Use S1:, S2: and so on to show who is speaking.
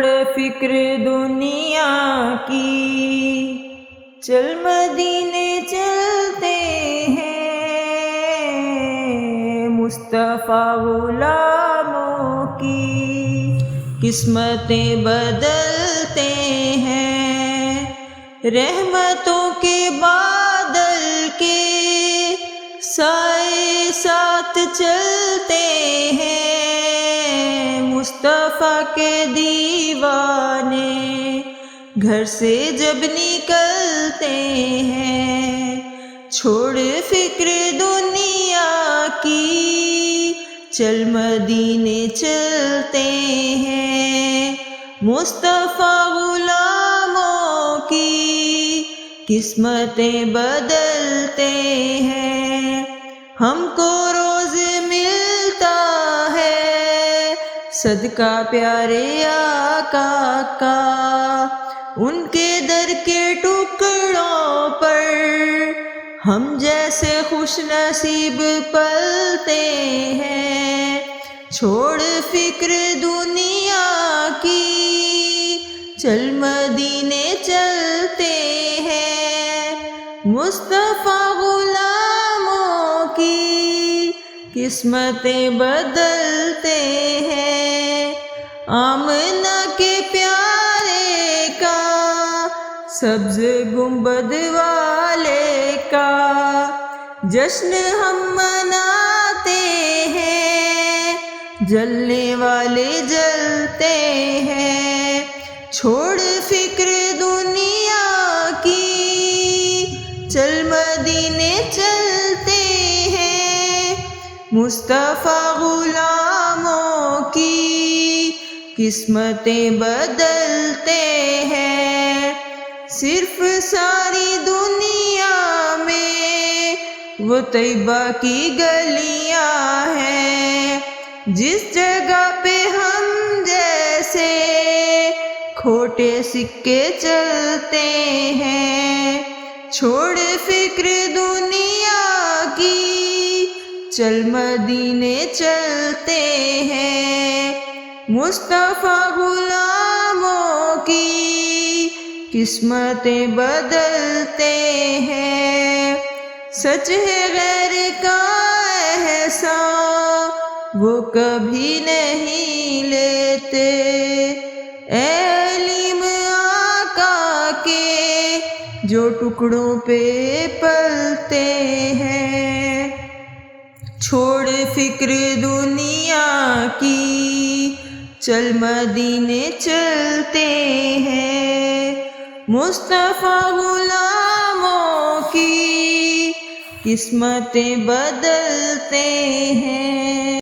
S1: چھوڑ فکر دنیا کی، چل مدینے چلتے ہیں، مصطفیٰ غلاموں کی قسمتیں بدلتے ہیں، رحمتوں کے بادل کے سائے ساتھ چلتے ہیں، مصطفیٰ کے دیوانے گھر سے جب نکلتے ہیں، چھوڑ فکر دنیا کی، چل مدینے چلتے ہیں، مصطفیٰ غلاموں کی قسمتیں بدلتے ہیں۔ ہم کو روز ملتا ہے صدقہ پیارے آقا کا، ان کے در کے ٹکڑوں پر ہم جیسے خوش نصیب پلتے ہیں، چھوڑ فکر دنیا کی، چل مدینے چلتے ہیں، مصطفیٰ غلاموں کی قسمتیں بدلتے ہیں۔ آمنہ کے پیارے کا، سبز گنبد والے کا جشن ہم مناتے ہیں، جلنے والے جلتے ہیں، چھوڑ فکر دنیا کی، چل مدینے چلتے ہیں، مصطفیٰ غلاموں کی قسمتیں بدلتے ہیں۔ صرف ساری دنیا میں وہ طیبہ کی گلیاں ہیں، جس جگہ پہ ہم جیسے کھوٹے سکے چلتے ہیں، چھوڑ فکر دنیا کی، چل مدینے چلتے ہیں، مصطفیٰ غلاموں کی قسمتیں بدلتے ہیں۔ سچ ہے غیر کا احسان وہ کبھی نہیں لیتے، اے علیم آقا کے جو ٹکڑوں پہ پلتے ہیں، چھوڑ فکر دنیا کی، چل مدینے چلتے ہیں، مصطفیٰ غلاموں کی قسمتیں بدلتے ہیں۔